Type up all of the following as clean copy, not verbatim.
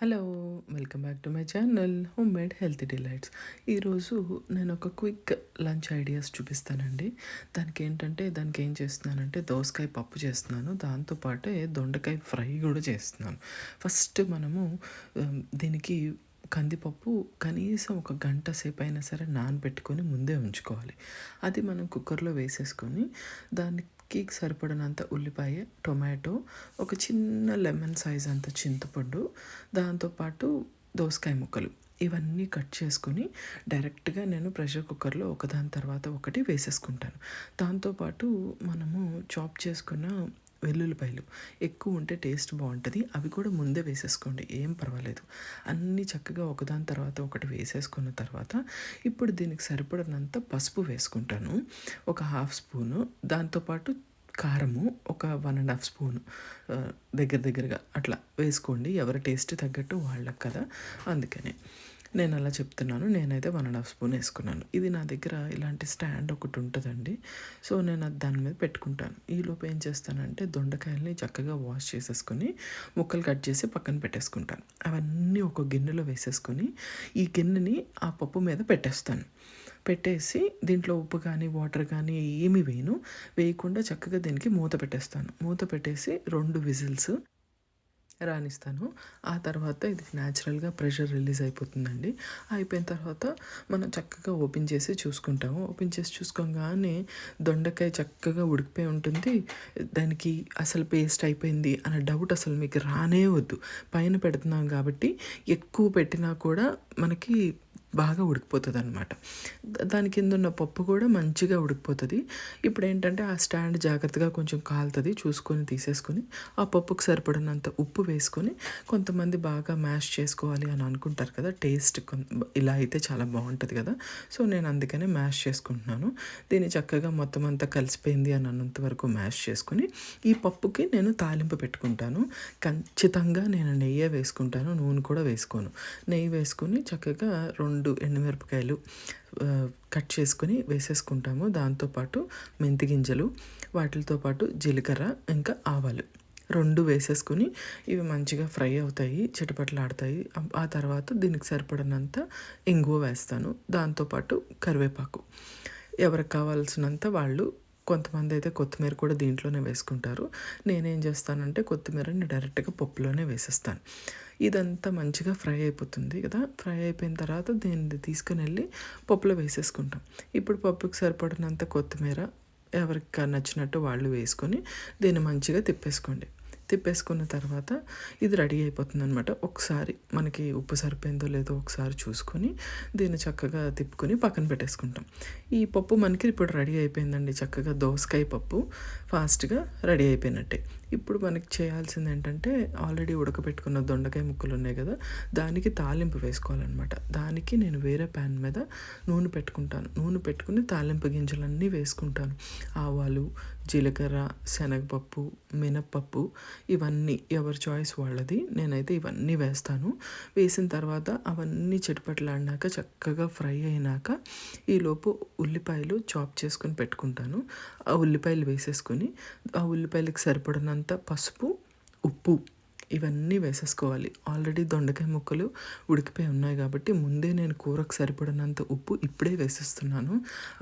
Hello! Welcome back to my channel home made healthy delights. ఈరోజు నేను ఒక quick lunch ideas చూపిస్తానండి. దానికి ఏం చేస్తున్నానంటే దోసకాయ పప్పు చేస్తున్నాను. దాంతో పాటే దొండకాయ ఫ్రై కూడా చేస్తున్నాను. ఫస్ట్ మనము దీనికి కందిపప్పు కనీసం ఒక గంట సేపు అయినా సరే నానబెట్టుకొని ముందే ఉంచుకోవాలి. అది మనం కుక్కర్లో వేసేసుకొని దానికి సరిపడినంత ఉల్లిపాయ, టొమాటో, ఒక చిన్న లెమన్ సైజ్ అంత చింతపండు, దాంతోపాటు దోసకాయ ముక్కలు ఇవన్నీ కట్ చేసుకొని డైరెక్ట్గా నేను ప్రెషర్ కుక్కర్లో ఒకదాని తర్వాత ఒకటి వేసేసుకుంటాను. దాంతోపాటు మనము చాప్ చేసుకున్న వెల్లుల్లిపాయలు ఎక్కువ ఉంటే టేస్ట్ బాగుంటుంది, అవి కూడా ముందే వేసేసుకోండి, ఏం పర్వాలేదు. అన్నీ చక్కగా ఒకదాని తర్వాత ఒకటి వేసేసుకున్న తర్వాత ఇప్పుడు దీనికి సరిపడినంత పసుపు వేసుకుంటాను, ఒక హాఫ్ స్పూను. దాంతోపాటు కారము ఒక 1.5 స్పూను, దగ్గరగా అట్లా వేసుకోండి, ఎవరి టేస్ట్ తగ్గట్టు వాళ్ళకి కదా, అందుకని నేను అలా చెప్తున్నాను. నేనైతే 1.5 స్పూన్ వేసుకున్నాను. ఇది నా దగ్గర ఇలాంటి స్టాండ్ ఒకటి ఉంటుందండి, సో నేను అది దాని మీద పెట్టుకుంటాను. ఈలోపు ఏం చేస్తానంటే దొండకాయల్ని చక్కగా వాష్ చేసేసుకొని ముక్కలు కట్ చేసి పక్కన పెట్టేసుకుంటాను. అవన్నీ ఒక గిన్నెలో వేసేసుకొని ఈ గిన్నెని ఆ పప్పు మీద పెట్టేస్తాను. పెట్టేసి దీంట్లో ఉప్పు కానీ వాటర్ కానీ ఏమీ వేయకుండా చక్కగా దీనికి మూత పెట్టేస్తాను. మూత పెట్టేసి 2 విజిల్స్ రానిస్తాను. ఆ తర్వాత ఇది న్యాచురల్గా ప్రెషర్ రిలీజ్ అయిపోతుందండి. అయిపోయిన తర్వాత మనం చక్కగా ఓపెన్ చేసి చూసుకుంటాము. ఓపెన్ చేసి చూసుకోగానే దొండకాయ చక్కగా ఉడికిపోయి ఉంటుంది. దానికి అసలు పేస్ట్ అయిపోయింది అనే డౌట్ అసలు మీకు రానే వద్దు. పైన పెడుతున్నాం కాబట్టి ఎక్కువ పెట్టినా కూడా మనకి బాగా ఉడికిపోతుంది అనమాట. దాని కింద ఉన్న పప్పు కూడా మంచిగా ఉడికిపోతుంది. ఇప్పుడు ఏంటంటే ఆ స్టాండ్ జాగ్రత్తగా కొంచెం కాలుతుంది, చూసుకొని తీసేసుకొని ఆ పప్పుకు సరిపడినంత ఉప్పు వేసుకొని, కొంతమంది బాగా మ్యాష్ చేసుకోవాలి అని అనుకుంటారు కదా, టేస్ట్ ఇలా అయితే చాలా బాగుంటుంది కదా, సో నేను అందుకనే మ్యాష్ చేసుకుంటున్నాను. దీన్ని చక్కగా మొత్తం అంతా కలిసిపోయింది అని అన్నంత వరకు మ్యాష్ చేసుకొని ఈ పప్పుకి నేను తాలింపు పెట్టుకుంటాను. ఖచ్చితంగా నేను నెయ్యి వేసుకుంటాను, నూనె కూడా వేసుకోను. నెయ్యి వేసుకొని చక్కగా 2 ఎండుమిరపకాయలు కట్ చేసుకొని వేసేసుకుంటాము. దాంతోపాటు మెంతి గింజలు, వాటితో పాటు జీలకర్ర, ఇంకా ఆవాలు 2 వేసేసుకుని ఇవి మంచిగా ఫ్రై అవుతాయి, చిటపటలాడతాయి. ఆ తర్వాత దీనికి సరిపడినంత ఇంగువ వేస్తాను. దాంతోపాటు కరివేపాకు, ఎవరికి కావాల్సినంత వాళ్ళు. కొంతమంది అయితే కొత్తిమీర కూడా దీంట్లోనే వేసుకుంటారు. నేనేం చేస్తానంటే కొత్తిమీరని డైరెక్ట్గా పప్పులోనే వేసేస్తాను. ఇదంతా మంచిగా ఫ్రై అయిపోతుంది కదా, ఫ్రై అయిపోయిన తర్వాత దీన్ని తీసుకుని వెళ్ళి పప్పులో వేసేసుకుంటాం. ఇప్పుడు పప్పుకి సరిపడినంత కొత్తిమీర ఎవరికి నచ్చినట్టు వాళ్ళు వేసుకొని దీన్ని మంచిగా తిప్పేసుకున్న తర్వాత ఇది రెడీ అయిపోతుంది అనమాట. ఒకసారి మనకి ఉప్పు సరిపోయిందో లేదో ఒకసారి చూసుకొని దీన్ని చక్కగా తిప్పుకొని పక్కన పెట్టేసుకుంటాం. ఈ పప్పు మనకి ఇప్పుడు రెడీ అయిపోయిందండి. చక్కగా దోసకాయ పప్పు ఫాస్ట్గా రెడీ అయిపోయినట్టే. ఇప్పుడు మనకి చేయాల్సింది ఏంటంటే ఆల్రెడీ ఉడకబెట్టుకున్న దొండకాయ ముక్కలు ఉన్నాయి కదా, దానికి తాలింపు వేసుకోవాలన్నమాట. దానికి నేను వేరే ప్యాన్ మీద నూనె పెట్టుకుంటాను. నూనె పెట్టుకుని తాలింపు గింజలన్నీ వేసుకుంటాను. ఆవాలు, జీలకర్ర, శనగపప్పు, మినప్పప్పు, ఇవన్నీ ఎవరి చాయిస్ వాళ్ళది. నేనైతే ఇవన్నీ వేస్తాను. వేసిన తర్వాత అవన్నీ చిటపటలాడినాక చక్కగా ఫ్రై అయినాక ఈలోపు ఉల్లిపాయలు చాప్ చేసుకొని పెట్టుకుంటాను. ఆ ఉల్లిపాయలు వేసేసుకొని ఆ ఉల్లిపాయలకు సరిపడినంత పసుపు, ఉప్పు ఇవన్నీ వేసేసుకోవాలి. ఆల్రెడీ దొండకాయ ముక్కలు ఉడికిపోయి ఉన్నాయి కాబట్టి ముందే నేను కూరకు సరిపడినంత ఉప్పు ఇప్పుడే వేసేస్తున్నాను.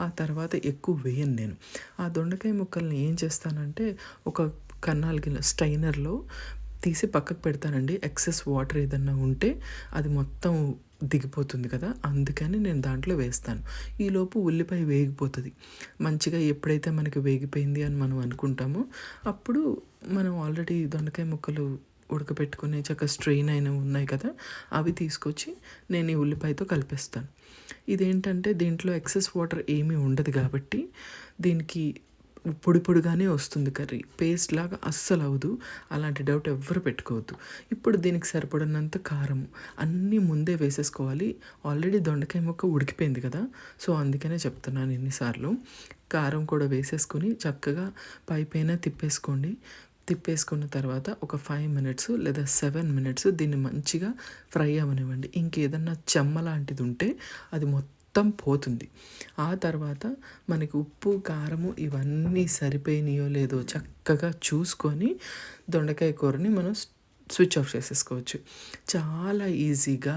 ఆ తర్వాత ఎక్కువ వేయను నేను. ఆ దొండకాయ ముక్కల్ని ఏం చేస్తానంటే ఒక కన్నాలు స్ట్రైనర్లో తీసి పక్కకు పెడతానండి. ఎక్సెస్ వాటర్ ఏదన్నా ఉంటే అది మొత్తం దిగిపోతుంది కదా, అందుకని నేను దాంట్లో వేస్తాను. ఈలోపు ఉల్లిపాయ వేగిపోతుంది మంచిగా. ఎప్పుడైతే మనకి వేగిపోయింది అని మనం అనుకుంటామో అప్పుడు మనం ఆల్రెడీ దొండకాయ ముక్కలు ఉడకపెట్టుకుని చక్కగా స్ట్రెయిన్ అయినవి ఉన్నాయి కదా, అవి తీసుకొచ్చి నేను ఈ ఉల్లిపాయతో కలిపేస్తాను. ఇదేంటంటే దీంట్లో ఎక్సెస్ వాటర్ ఏమీ ఉండదు కాబట్టి దీనికి పొడిగానే వస్తుంది కర్రీ, పేస్ట్ లాగా అస్సలు అవ్వదు. అలాంటి డౌట్ ఎవ్వరు పెట్టుకోవద్దు. ఇప్పుడు దీనికి సరిపడినంత కారం అన్నీ ముందే వేసేసుకోవాలి. ఆల్రెడీ దొండకాయ ముక్క ఉడికిపోయింది కదా, సో అందుకనే చెప్తున్నాను ఎన్నిసార్లు. కారం కూడా వేసేసుకొని చక్కగా పైపైన తిప్పేసుకున్న తర్వాత ఒక 5 మినిట్స్ లేదా 7 మినిట్స్ దీన్ని మంచిగా ఫ్రై అవ్వనివ్వండి. ఇంకేదన్నా చెమ్మ లాంటిది ఉంటే అది మొత్తం పోతుంది. ఆ తర్వాత మనకి ఉప్పు, కారము ఇవన్నీ సరిపోయినాయో లేదో చక్కగా చూసుకొని దొండకాయ కూరని మనం స్విచ్ ఆఫ్ చేసేసుకోవచ్చు. చాలా ఈజీగా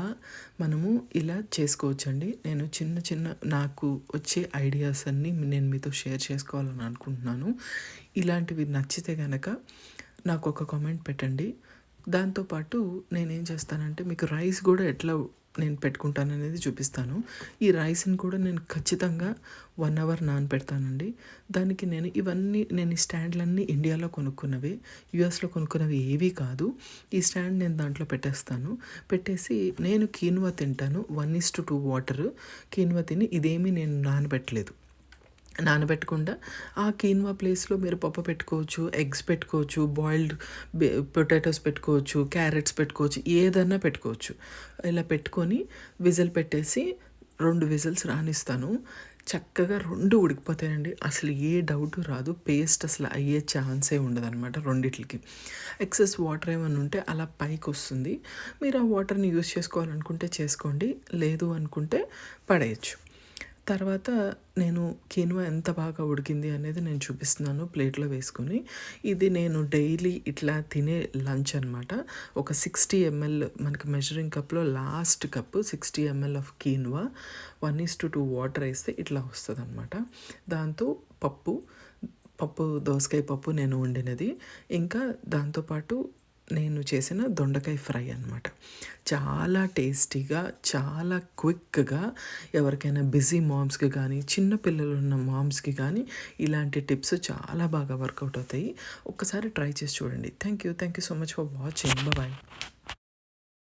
మనము ఇలా చేసుకోవచ్చండి. నేను చిన్న చిన్న నాకు వచ్చే ఐడియాస్ అన్నీ నేను మీతో షేర్ చేసుకోవాలని అనుకుంటున్నాను. ఇలాంటివి నచ్చితే గనక నాకు ఒక కామెంట్ పెట్టండి. దాంతోపాటు నేనేం చేస్తానంటే మీకు రైస్ కూడా ఎట్లా నేను పెట్టుకుంటాననేది చూపిస్తాను. ఈ రైస్ని కూడా నేను ఖచ్చితంగా 1 అవర్ నానబెడతానండి. దానికి నేను ఈ స్టాండ్లన్నీ ఇండియాలో కొనుక్కున్నవే, యూఎస్లో కొనుక్కున్నవి ఏవీ కాదు. ఈ స్టాండ్ నేను దాంట్లో పెట్టేస్తాను. పెట్టేసి నేను కీన్వా తింటాను. 1:2 వాటర్ కీన్వా తిని ఇదేమీ నేను నానబెట్టకుండా ఆ కీన్వా ప్లేస్లో మీరు పప్పు పెట్టుకోవచ్చు, ఎగ్స్ పెట్టుకోవచ్చు, బాయిల్డ్ పొటాటోస్ పెట్టుకోవచ్చు, క్యారెట్స్ పెట్టుకోవచ్చు, ఏదన్నా పెట్టుకోవచ్చు. ఇలా పెట్టుకొని విజిల్ పెట్టేసి 2 విజిల్స్ రానిస్తాను. చక్కగా 2 ఉడికిపోతాయండి. అసలు ఏ డౌటు రాదు. పేస్ట్ అసలు అయ్యే ఛాన్సే ఉండదనమాట రెండిట్లకి. ఎక్సెస్ వాటర్ ఏమైనా ఉంటే అలా పైకి వస్తుంది. మీరు ఆ వాటర్ని యూస్ చేసుకోవాలనుకుంటే చేసుకోండి, లేదు అనుకుంటే పడేయచ్చు. తర్వాత నేను కీన్వా ఎంత బాగా ఉడికింది అనేది నేను చూపిస్తున్నాను ప్లేట్లో వేసుకొని. ఇది నేను డైలీ ఇట్లా తినే లంచ్ అనమాట. ఒక 60 ml మనకి మెజరింగ్ కప్లో last cup 60 ml of quinoa 1:2 water వేస్తే ఇట్లా వస్తుంది అనమాట. దాంతో దోసకాయ పప్పు నేను వండినది. ఇంకా దాంతోపాటు నేను చేసిన దొండకాయ ఫ్రై అనమాట. చాలా టేస్టీగా, చాలా క్విక్గా ఎవరికైనా బిజీ మామ్స్కి కానీ, చిన్న పిల్లలు ఉన్న మామ్స్కి కానీ ఇలాంటి టిప్స్ చాలా బాగా వర్కౌట్ అవుతాయి. ఒక్కసారి ట్రై చేసి చూడండి. Thank you so much for watching. Bye.